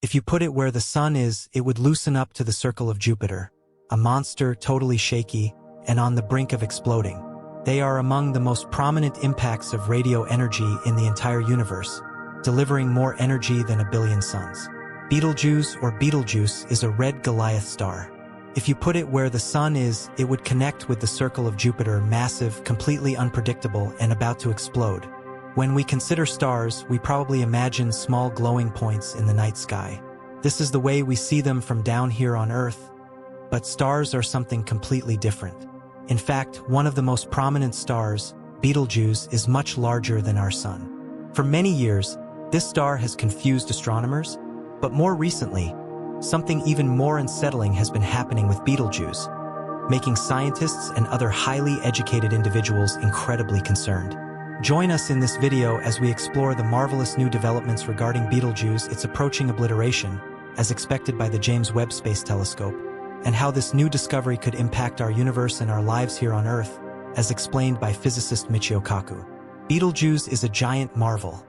If you put it where the sun is, it would loosen up to the circle of Jupiter, a monster totally shaky and on the brink of exploding. They are among the most prominent impacts of radio energy in the entire universe, delivering more energy than a billion suns. Betelgeuse or Betelgeuse is a red Goliath star. If you put it where the sun is, it would connect with the circle of Jupiter, massive, completely unpredictable, and about to explode. When we consider stars, we probably imagine small glowing points in the night sky. This is the way we see them from down here on Earth. But stars are something completely different. In fact, one of the most prominent stars, Betelgeuse, is much larger than our sun. For many years, this star has confused astronomers, but more recently, something even more unsettling has been happening with Betelgeuse, making scientists and other highly educated individuals incredibly concerned. Join us in this video as we explore the marvelous new developments regarding Betelgeuse, its approaching obliteration, as expected by the James Webb Space Telescope, and how this new discovery could impact our universe and our lives here on Earth, as explained by physicist Michio Kaku. Betelgeuse is a giant marvel,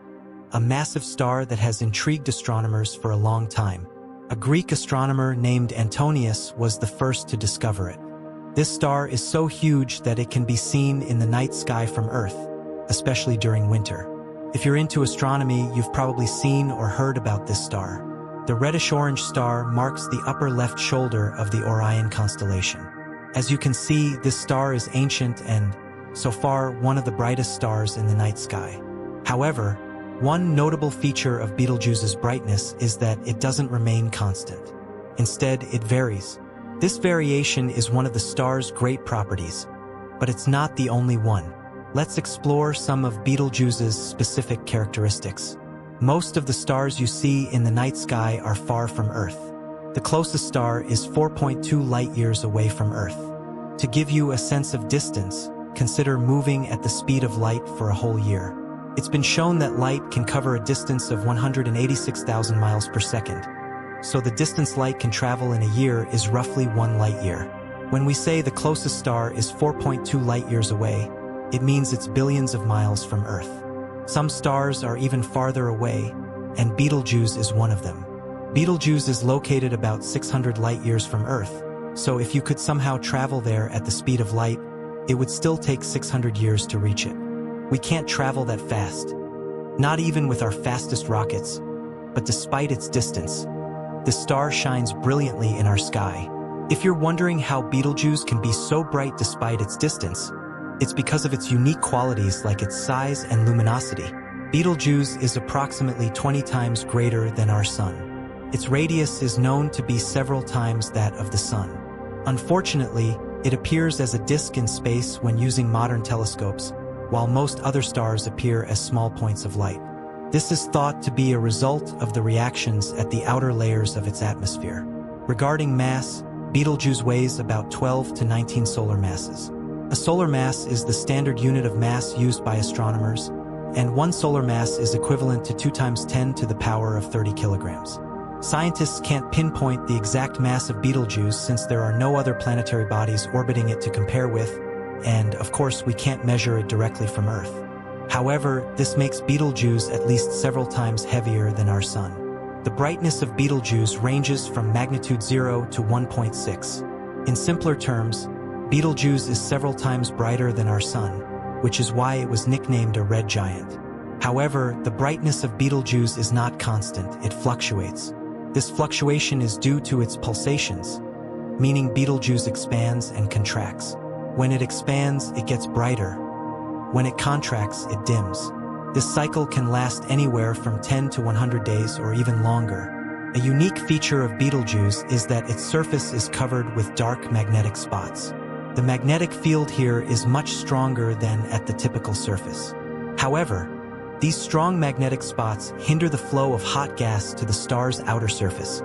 a massive star that has intrigued astronomers for a long time. A Greek astronomer named Antonius was the first to discover it. This star is so huge that it can be seen in the night sky from Earth, especially during winter. If you're into astronomy, you've probably seen or heard about this star. The reddish-orange star marks the upper left shoulder of the Orion constellation. As you can see, this star is ancient and, so far, one of the brightest stars in the night sky. However, one notable feature of Betelgeuse's brightness is that it doesn't remain constant. Instead, it varies. This variation is one of the star's great properties, but it's not the only one. Let's explore some of Betelgeuse's specific characteristics. Most of the stars you see in the night sky are far from Earth. The closest star is 4.2 light-years away from Earth. To give you a sense of distance, consider moving at the speed of light for a whole year. It's been shown that light can cover a distance of 186,000 miles per second. So the distance light can travel in a year is roughly 1 light-year. When we say the closest star is 4.2 light-years away, it means it's billions of miles from Earth. Some stars are even farther away, and Betelgeuse is one of them. Betelgeuse is located about 600 light-years from Earth, so if you could somehow travel there at the speed of light, it would still take 600 years to reach it. We can't travel that fast, not even with our fastest rockets, but despite its distance, the star shines brilliantly in our sky. If you're wondering how Betelgeuse can be so bright despite its distance, it's because of its unique qualities like its size and luminosity. Betelgeuse is approximately 20 times greater than our sun. Its radius is known to be several times that of the sun. Unfortunately, it appears as a disk in space when using modern telescopes, while most other stars appear as small points of light. This is thought to be a result of the reactions at the outer layers of its atmosphere. Regarding mass, Betelgeuse weighs about 12 to 19 solar masses. A solar mass is the standard unit of mass used by astronomers, and one solar mass is equivalent to 2 times 10 to the power of 30 kilograms. Scientists can't pinpoint the exact mass of Betelgeuse since there are no other planetary bodies orbiting it to compare with, and, of course, we can't measure it directly from Earth. However, this makes Betelgeuse at least several times heavier than our sun. The brightness of Betelgeuse ranges from magnitude 0 to 1.6. In simpler terms, Betelgeuse is several times brighter than our sun, which is why it was nicknamed a red giant. However, the brightness of Betelgeuse is not constant, it fluctuates. This fluctuation is due to its pulsations, meaning Betelgeuse expands and contracts. When it expands, it gets brighter. When it contracts, it dims. This cycle can last anywhere from 10 to 100 days or even longer. A unique feature of Betelgeuse is that its surface is covered with dark magnetic spots. The magnetic field here is much stronger than at the typical surface. However, these strong magnetic spots hinder the flow of hot gas to the star's outer surface,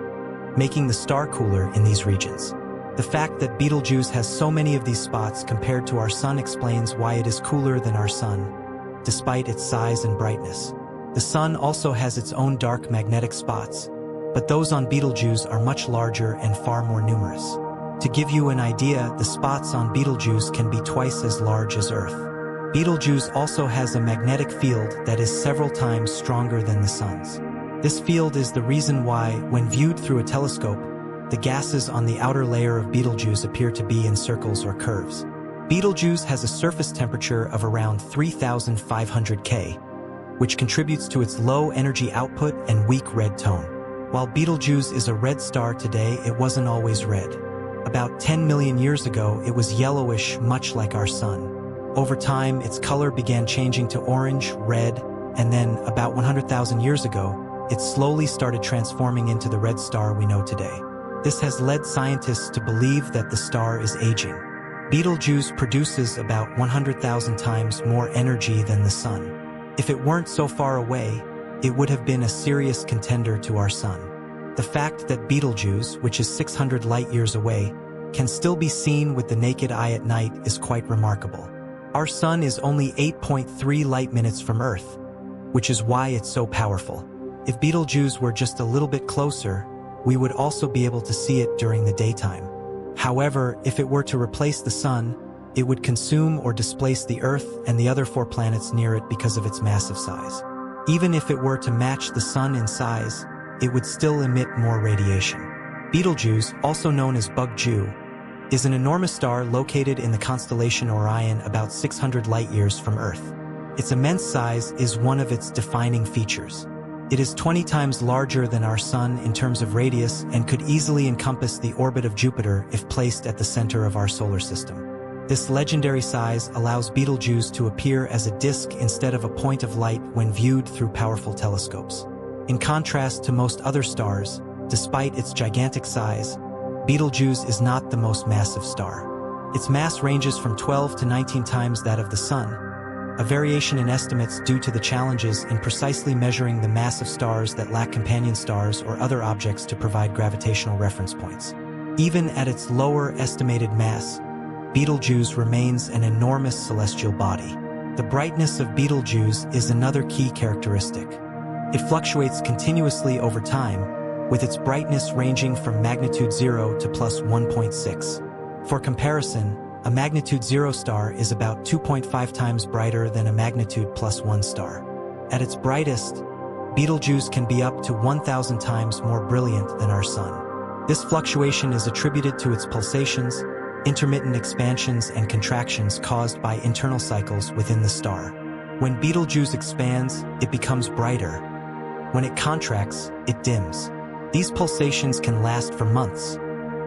making the star cooler in these regions. The fact that Betelgeuse has so many of these spots compared to our sun explains why it is cooler than our sun, despite its size and brightness. The sun also has its own dark magnetic spots, but those on Betelgeuse are much larger and far more numerous. To give you an idea, the spots on Betelgeuse can be twice as large as Earth. Betelgeuse also has a magnetic field that is several times stronger than the sun's. This field is the reason why, when viewed through a telescope, the gases on the outer layer of Betelgeuse appear to be in circles or curves. Betelgeuse has a surface temperature of around 3,500 K, which contributes to its low energy output and weak red tone. While Betelgeuse is a red star today, it wasn't always red. About 10 million years ago, it was yellowish, much like our sun. Over time, its color began changing to orange, red, and then, about 100,000 years ago, it slowly started transforming into the red star we know today. This has led scientists to believe that the star is aging. Betelgeuse produces about 100,000 times more energy than the sun. If it weren't so far away, it would have been a serious contender to our sun. The fact that Betelgeuse, which is 600 light-years away, can still be seen with the naked eye at night is quite remarkable. Our sun is only 8.3 light-minutes from Earth, which is why it's so powerful. If Betelgeuse were just a little bit closer, we would also be able to see it during the daytime. However, if it were to replace the sun, it would consume or displace the Earth and the other 4 planets near it because of its massive size. Even if it were to match the sun in size, it would still emit more radiation. Betelgeuse, also known as Bug Jew, is an enormous star located in the constellation Orion about 600 light-years from Earth. Its immense size is one of its defining features. It is 20 times larger than our Sun in terms of radius and could easily encompass the orbit of Jupiter if placed at the center of our solar system. This legendary size allows Betelgeuse to appear as a disk instead of a point of light when viewed through powerful telescopes. In contrast to most other stars, despite its gigantic size, Betelgeuse is not the most massive star. Its mass ranges from 12 to 19 times that of the Sun, a variation in estimates due to the challenges in precisely measuring the mass of stars that lack companion stars or other objects to provide gravitational reference points. Even at its lower estimated mass, Betelgeuse remains an enormous celestial body. The brightness of Betelgeuse is another key characteristic. It fluctuates continuously over time, with its brightness ranging from magnitude 0 to plus 1.6. For comparison, a magnitude 0 star is about 2.5 times brighter than a magnitude plus 1 star. At its brightest, Betelgeuse can be up to 1,000 times more brilliant than our Sun. This fluctuation is attributed to its pulsations, intermittent expansions and contractions caused by internal cycles within the star. When Betelgeuse expands, it becomes brighter. When it contracts, it dims. These pulsations can last for months,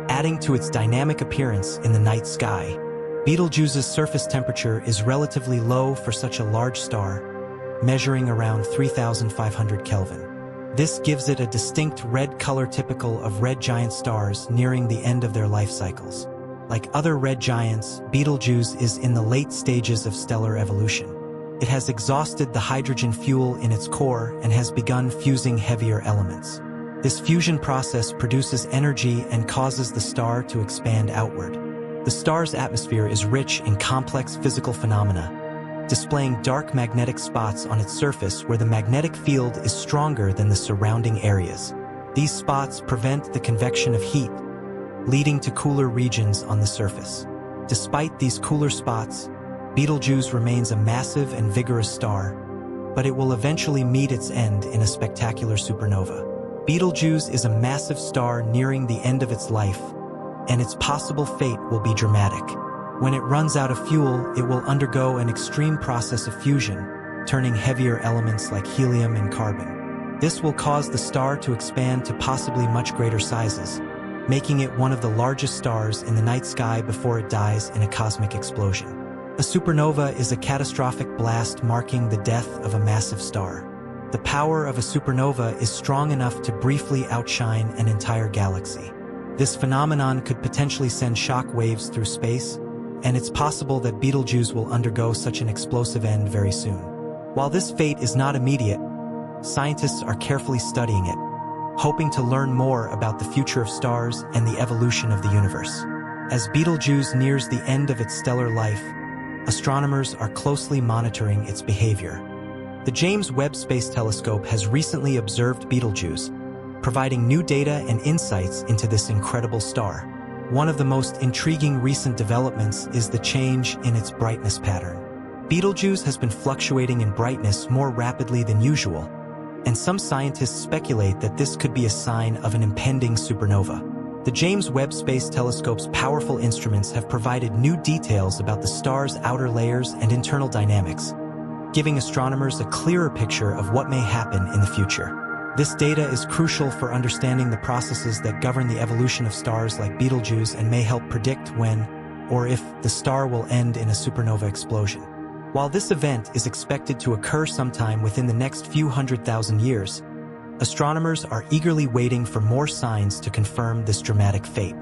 adding to its dynamic appearance in the night sky. Betelgeuse's surface temperature is relatively low for such a large star, measuring around 3,500 Kelvin. This gives it a distinct red color typical of red giant stars nearing the end of their life cycles. Like other red giants, Betelgeuse is in the late stages of stellar evolution. It has exhausted the hydrogen fuel in its core and has begun fusing heavier elements. This fusion process produces energy and causes the star to expand outward. The star's atmosphere is rich in complex physical phenomena, displaying dark magnetic spots on its surface where the magnetic field is stronger than the surrounding areas. These spots prevent the convection of heat, leading to cooler regions on the surface. Despite these cooler spots, Betelgeuse remains a massive and vigorous star, but it will eventually meet its end in a spectacular supernova. Betelgeuse is a massive star nearing the end of its life, and its possible fate will be dramatic. When it runs out of fuel, it will undergo an extreme process of fusion, turning heavier elements like helium and carbon. This will cause the star to expand to possibly much greater sizes, making it one of the largest stars in the night sky before it dies in a cosmic explosion. A supernova is a catastrophic blast marking the death of a massive star. The power of a supernova is strong enough to briefly outshine an entire galaxy. This phenomenon could potentially send shock waves through space, and it's possible that Betelgeuse will undergo such an explosive end very soon. While this fate is not immediate, scientists are carefully studying it, hoping to learn more about the future of stars and the evolution of the universe. As Betelgeuse nears the end of its stellar life, astronomers are closely monitoring its behavior. The James Webb Space Telescope has recently observed Betelgeuse, providing new data and insights into this incredible star. One of the most intriguing recent developments is the change in its brightness pattern. Betelgeuse has been fluctuating in brightness more rapidly than usual, and some scientists speculate that this could be a sign of an impending supernova. The James Webb Space Telescope's powerful instruments have provided new details about the star's outer layers and internal dynamics, giving astronomers a clearer picture of what may happen in the future. This data is crucial for understanding the processes that govern the evolution of stars like Betelgeuse and may help predict when, or if, the star will end in a supernova explosion. While this event is expected to occur sometime within the next few 100,000 years, astronomers are eagerly waiting for more signs to confirm this dramatic fate.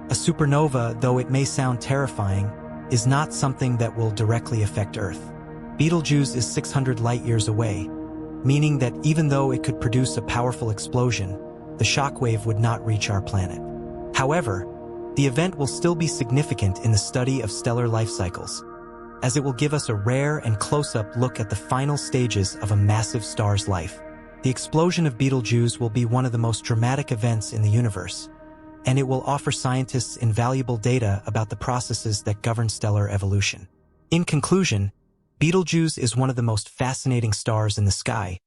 A supernova, though it may sound terrifying, is not something that will directly affect Earth. Betelgeuse is 600 light-years away, meaning that even though it could produce a powerful explosion, the shockwave would not reach our planet. However, the event will still be significant in the study of stellar life cycles, as it will give us a rare and close-up look at the final stages of a massive star's life. The explosion of Betelgeuse will be one of the most dramatic events in the universe, and it will offer scientists invaluable data about the processes that govern stellar evolution. In conclusion, Betelgeuse is one of the most fascinating stars in the sky,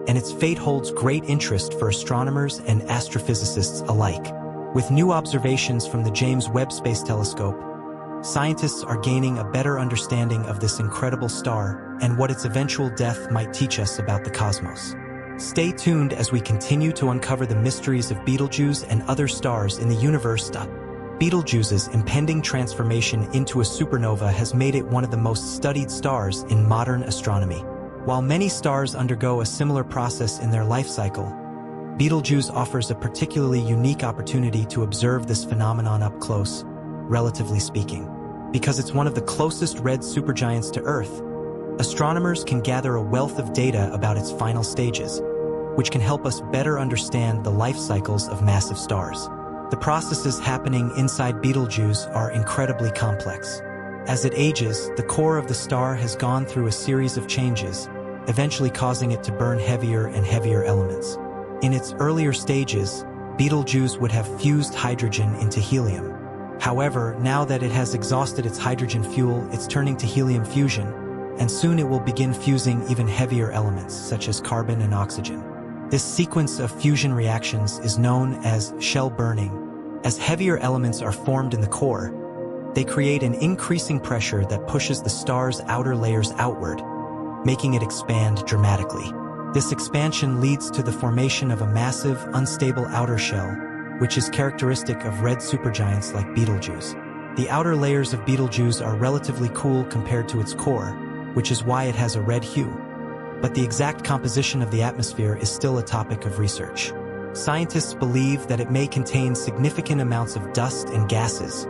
and its fate holds great interest for astronomers and astrophysicists alike. With new observations from the James Webb Space Telescope, scientists are gaining a better understanding of this incredible star and what its eventual death might teach us about the cosmos. Stay tuned as we continue to uncover the mysteries of Betelgeuse and other stars in the universe. Betelgeuse's impending transformation into a supernova has made it one of the most studied stars in modern astronomy. While many stars undergo a similar process in their life cycle, Betelgeuse offers a particularly unique opportunity to observe this phenomenon up close, relatively speaking. Because it's one of the closest red supergiants to Earth, astronomers can gather a wealth of data about its final stages, which can help us better understand the life cycles of massive stars. The processes happening inside Betelgeuse are incredibly complex. As it ages, the core of the star has gone through a series of changes, eventually causing it to burn heavier and heavier elements. In its earlier stages, Betelgeuse would have fused hydrogen into helium. However, now that it has exhausted its hydrogen fuel, it's turning to helium fusion, and soon it will begin fusing even heavier elements, such as carbon and oxygen. This sequence of fusion reactions is known as shell burning. As heavier elements are formed in the core, they create an increasing pressure that pushes the star's outer layers outward, making it expand dramatically. This expansion leads to the formation of a massive, unstable outer shell, which is characteristic of red supergiants like Betelgeuse. The outer layers of Betelgeuse are relatively cool compared to its core, which is why it has a red hue. But the exact composition of the atmosphere is still a topic of research. Scientists believe that it may contain significant amounts of dust and gases,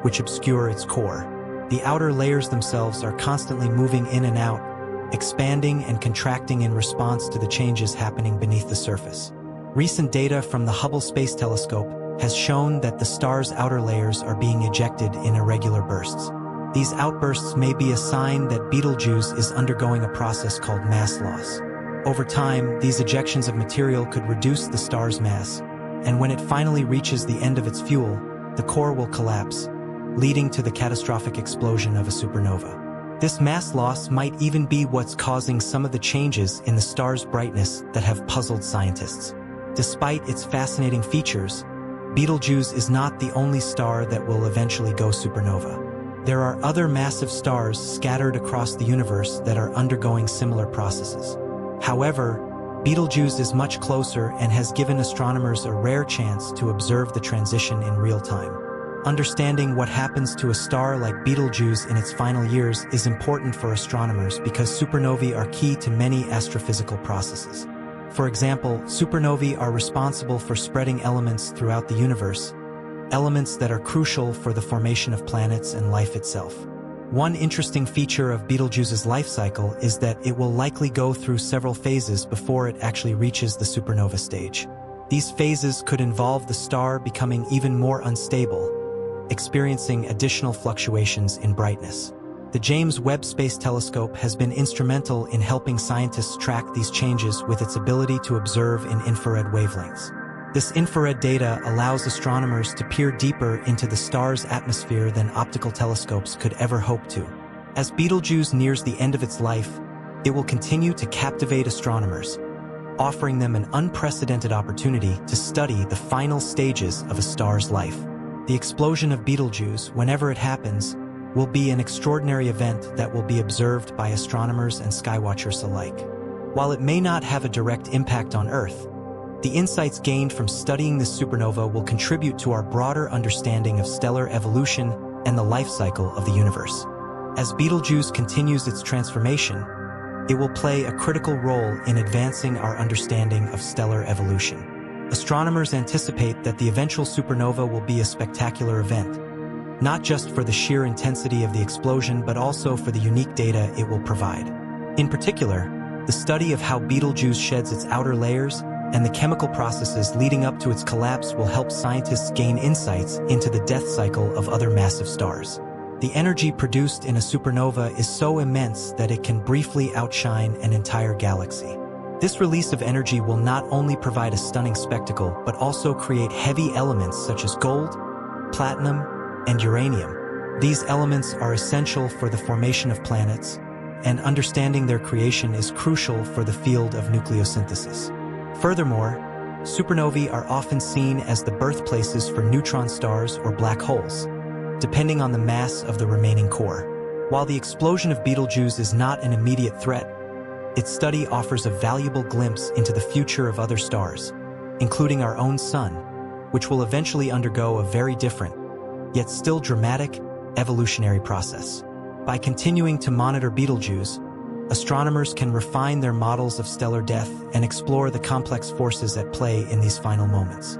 which obscure its core. The outer layers themselves are constantly moving in and out, expanding and contracting in response to the changes happening beneath the surface. Recent data from the Hubble Space Telescope has shown that the star's outer layers are being ejected in irregular bursts. These outbursts may be a sign that Betelgeuse is undergoing a process called mass loss. Over time, these ejections of material could reduce the star's mass, and when it finally reaches the end of its fuel, the core will collapse, leading to the catastrophic explosion of a supernova. This mass loss might even be what's causing some of the changes in the star's brightness that have puzzled scientists. Despite its fascinating features, Betelgeuse is not the only star that will eventually go supernova. There are other massive stars scattered across the universe that are undergoing similar processes. However, Betelgeuse is much closer and has given astronomers a rare chance to observe the transition in real time. Understanding what happens to a star like Betelgeuse in its final years is important for astronomers because supernovae are key to many astrophysical processes. For example, supernovae are responsible for spreading elements throughout the universe, elements that are crucial for the formation of planets and life itself. One interesting feature of Betelgeuse's life cycle is that it will likely go through several phases before it actually reaches the supernova stage. These phases could involve the star becoming even more unstable, experiencing additional fluctuations in brightness. The James Webb Space Telescope has been instrumental in helping scientists track these changes with its ability to observe in infrared wavelengths. This infrared data allows astronomers to peer deeper into the star's atmosphere than optical telescopes could ever hope to. As Betelgeuse nears the end of its life, it will continue to captivate astronomers, offering them an unprecedented opportunity to study the final stages of a star's life. The explosion of Betelgeuse, whenever it happens, will be an extraordinary event that will be observed by astronomers and skywatchers alike. While it may not have a direct impact on Earth, the insights gained from studying this supernova will contribute to our broader understanding of stellar evolution and the life cycle of the universe. As Betelgeuse continues its transformation, it will play a critical role in advancing our understanding of stellar evolution. Astronomers anticipate that the eventual supernova will be a spectacular event, not just for the sheer intensity of the explosion, but also for the unique data it will provide. In particular, the study of how Betelgeuse sheds its outer layers and the chemical processes leading up to its collapse will help scientists gain insights into the death cycle of other massive stars. The energy produced in a supernova is so immense that it can briefly outshine an entire galaxy. This release of energy will not only provide a stunning spectacle, but also create heavy elements such as gold, platinum, and uranium. These elements are essential for the formation of planets, and understanding their creation is crucial for the field of nucleosynthesis. Furthermore, supernovae are often seen as the birthplaces for neutron stars or black holes, depending on the mass of the remaining core. While the explosion of Betelgeuse is not an immediate threat, its study offers a valuable glimpse into the future of other stars, including our own sun, which will eventually undergo a very different, yet still dramatic, evolutionary process. By continuing to monitor Betelgeuse, astronomers can refine their models of stellar death and explore the complex forces at play in these final moments.